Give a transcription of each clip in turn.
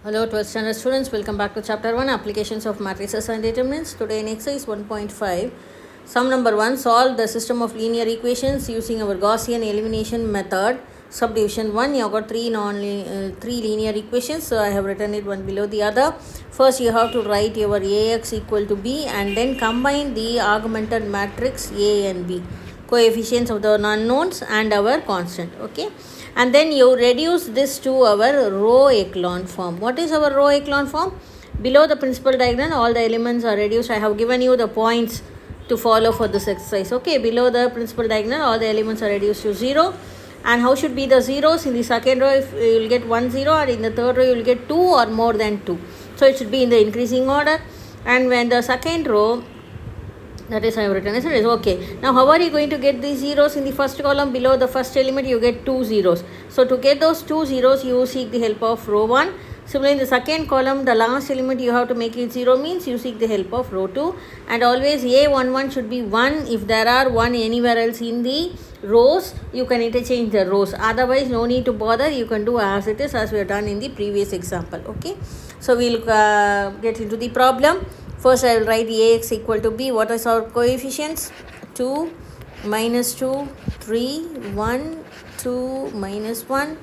Hello 12th standard students, welcome back to chapter 1 applications of matrices and determinants. Today in exercise 1.5 sum number 1, solve the system of linear equations using our Gaussian elimination method. Subdivision 1, you have got three linear equations, so I have written it one below the other. First you have to write your Ax equal to b and then combine the augmented matrix A and B, coefficients of the unknowns and our constant. Okay, and then you reduce this to our row echelon form. What is our row echelon form? Below the principal diagonal all the elements are reduced. I have given you the points to follow for this exercise. Okay, below the principal diagonal all the elements are reduced to 0. And how should be the zeros? In the second row if you will get 1 0, and in the third row you will get 2 or more than 2. So it should be in the increasing order. And when the second row, that is I have written, isn't it? Okay. Now how are you going to get these zeros? In the first column below the first element you get 2 zeros. So to get those 2 zeros you seek the help of row 1. Similarly in the second column the last element you have to make it 0 means you seek the help of row 2. And always A11 should be 1. If there are 1 anywhere else in the rows you can interchange the rows. Otherwise no need to bother, you can do as it is, as we have done in the previous example. Okay. So we will get into the problem. First I will write Ax equal to b. What is our coefficients? 2, minus 2, 3, 1, 2, minus 1,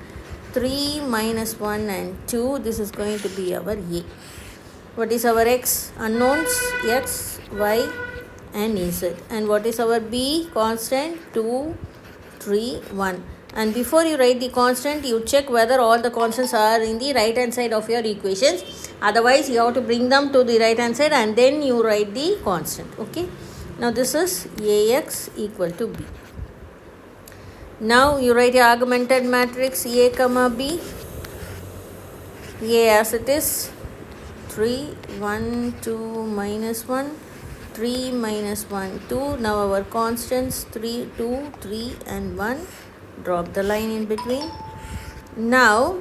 3, minus 1 and 2. This is going to be our A. What is our x? Unknowns, x, y and z. And what is our b? Constant, 2, 3, 1. And before you write the constant, you check whether all the constants are in the right hand side of your equations. Otherwise you have to bring them to the right hand side and then you write the constant. Okay, now this is Ax equal to b. Now you write your augmented matrix A comma b. A as it is, 3, 1, 2, minus 1, 3, minus 1, 2. Now our constants 3, 2, 3 and 1. Drop the line in between. Now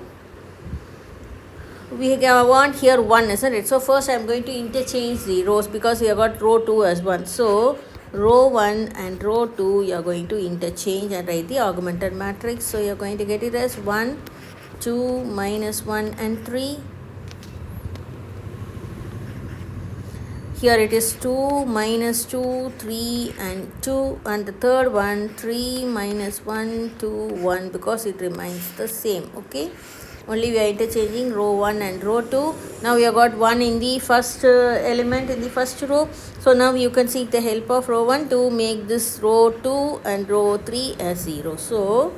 we want here 1, isn't it? So first I am going to interchange the rows because we have got row 2 as 1. So row 1 and row 2 you are going to interchange and write the augmented matrix. So you are going to get it as 1, 2, minus 1 and 3. Here it is 2, minus 2, 3 and 2, and the third one 3, minus 1, 2, 1, because it remains the same. Okay, only we are interchanging row 1 and row 2. Now we have got 1 in the first element in the first row. So now you can seek the help of row 1 to make this row 2 and row 3 as 0. So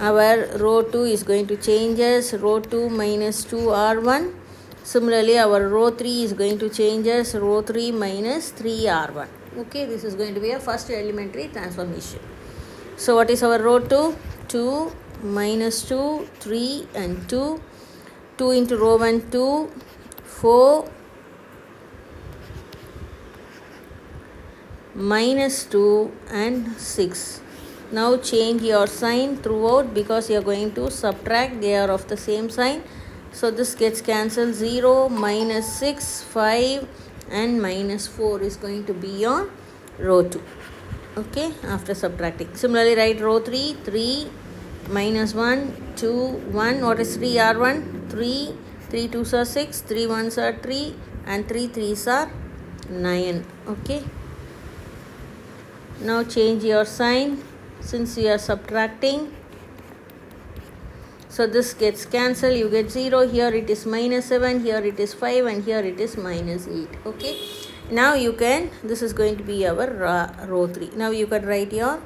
our row 2 is going to change as row 2 minus 2 R1. Similarly our row 3 is going to change as row 3 minus 3 R1. Okay, this is going to be a first elementary transformation. So what is our row 2? 2, minus 2, 3 and 2. 2 into row 1, 2, 4, minus 2 and 6. Now change your sign throughout because you are going to subtract, they are of the same sign. So this gets cancelled. 0, minus 6, 5 and minus 4 is going to be your row 2. Okay, after subtracting. Similarly write row 3, 3, minus 1, 2, 1. What is 3 R1? 3, 3 2s are 6, 3 1s are 3 and 3 3s are 9. Okay, now change your sign since you are subtracting. So this gets cancelled, you get 0, here it is minus 7, here it is 5 and here it is minus 8. Okay, now you can, this is going to be our row 3. Now you can write your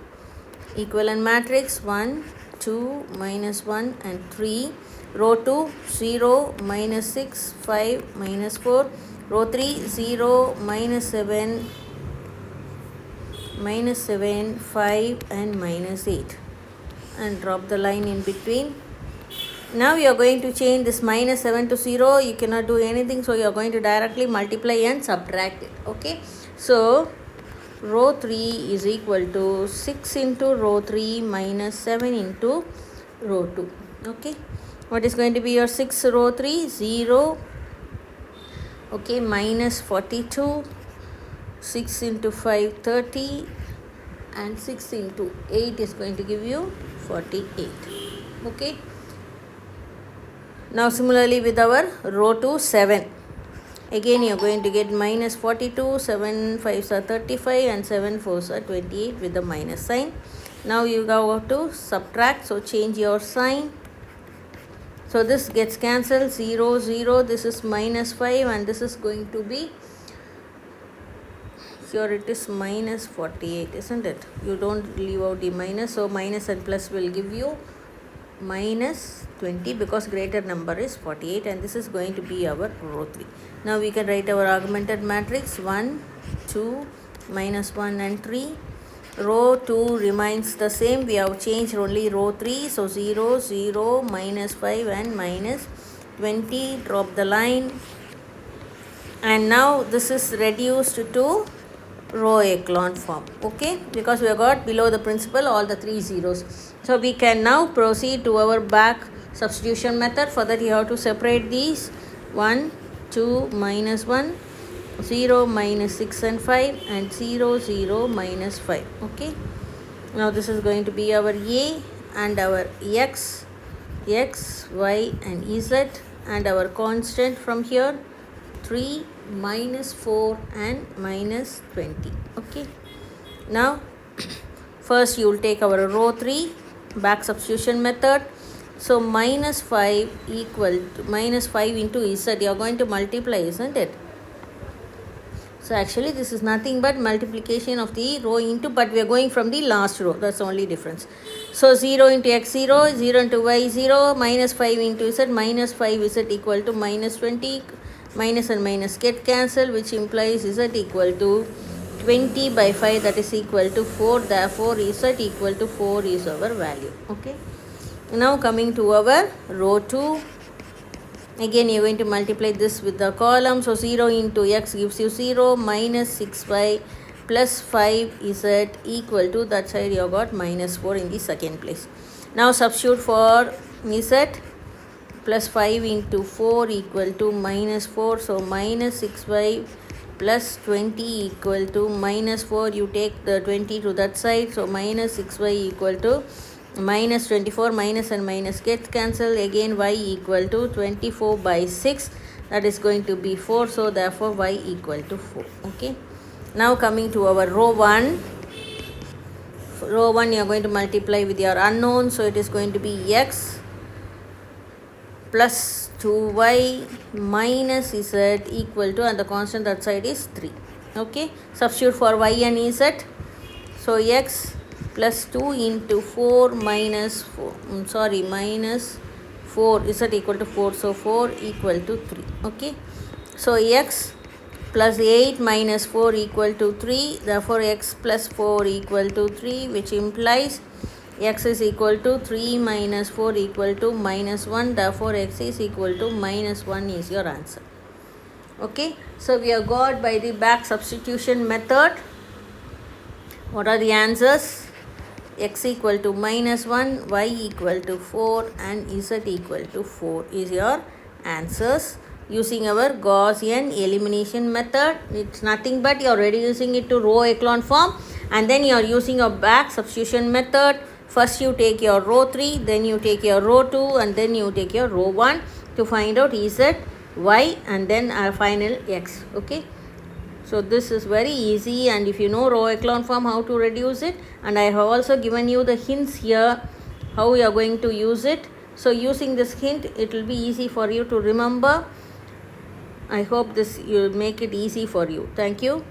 equivalent matrix 1, 2, minus 1 and 3. Row 2, 0, minus 6, 5, minus 4. Row 3, 0, minus 7, 5 and minus 8. And drop the line in between. Now you are going to change this minus 7 to 0. You cannot do anything, so you are going to directly multiply and subtract it. Okay, so row 3 is equal to 6 into row 3 minus 7 into row 2. Okay, what is going to be your 6 row 3? 0. Okay, minus 42. 6 into 5, 30 and 6 into 8 is going to give you 48. Okay, Now similarly with our row 2, 7. Again you are going to get minus 42, 7 5s are 35 and 7 4s are 28 with the minus sign. Now you go to subtract, so change your sign. So this gets cancelled, 0 0, this is minus 5 and this is going to be, here it is minus 48, isn't it? You don't leave out the minus, so minus and plus will give you minus 20 because greater number is 48, and this is going to be our row 3. Now we can write our augmented matrix 1 2 minus 1 and 3. Row 2 remains the same, we have changed only row 3, so 0 0 minus 5 and minus 20, drop the line, and now this is reduced to row echelon form, okay, because we have got below the principal all the 3 zeros. So we can now proceed to our back substitution method. For that you have to separate these 1 2 minus 1, 0 minus 6 and 5, and 0 0 minus 5, okay. Now this is going to be our a and our x, y and z, and our constant from here 3 minus 4 and minus 20, okay. Now first you will take our row 3 back substitution method. So minus 5 equal to minus 5 into z, you are going to multiply, isn't it? So actually this is nothing but multiplication of the row into, but we are going from the last row, that's the only difference. So 0 into x 0, 0 into y 0, minus 5 into z, minus 5 z equal to minus 20, minus and minus get cancelled, which implies z equal to 20 by 5, that is equal to 4, therefore z equal to 4 is our value, okay. Now coming to our row 2, again you are going to multiply this with the column, so 0 into x gives you 0, minus 6y plus 5z equal to, that side you have got minus 4 in the second place. Now substitute for z, plus 5 into 4 equal to minus 4, so minus 6y plus 20 equal to minus 4, you take the 20 to that side, so minus 6y equal to minus 24, minus and minus gets cancelled, again y equal to 24 by 6, that is going to be 4, so therefore y equal to 4, okay. Now coming to our row 1, row 1 you are going to multiply with your unknown, so it is going to be x plus 2y minus z equal to, and the constant that side is 3, okay. Substitute for y and z, so x plus 2 into 4 minus 4, minus 4 z equal to 4, so 4 equal to 3, okay. So x plus 8 minus 4 equal to 3, therefore x plus 4 equal to 3, which implies x is equal to 3 minus 4 equal to minus 1, therefore x is equal to minus 1 is your answer, okay. So we have got by the back substitution method, what are the answers? X equal to minus 1, y equal to 4 and z equal to 4 is your answers using our Gaussian elimination method. It's nothing but you are reducing it to row echelon form, and then you are using your back substitution method. First you take your row 3, then you take your row 2, and then you take your row 1 to find out z, y, and then our final x, okay. So this is very easy, and if you know row echelon form how to reduce it, and I have also given you the hints here how you are going to use it. So using this hint it will be easy for you to remember. I hope this will make it easy for you. Thank you.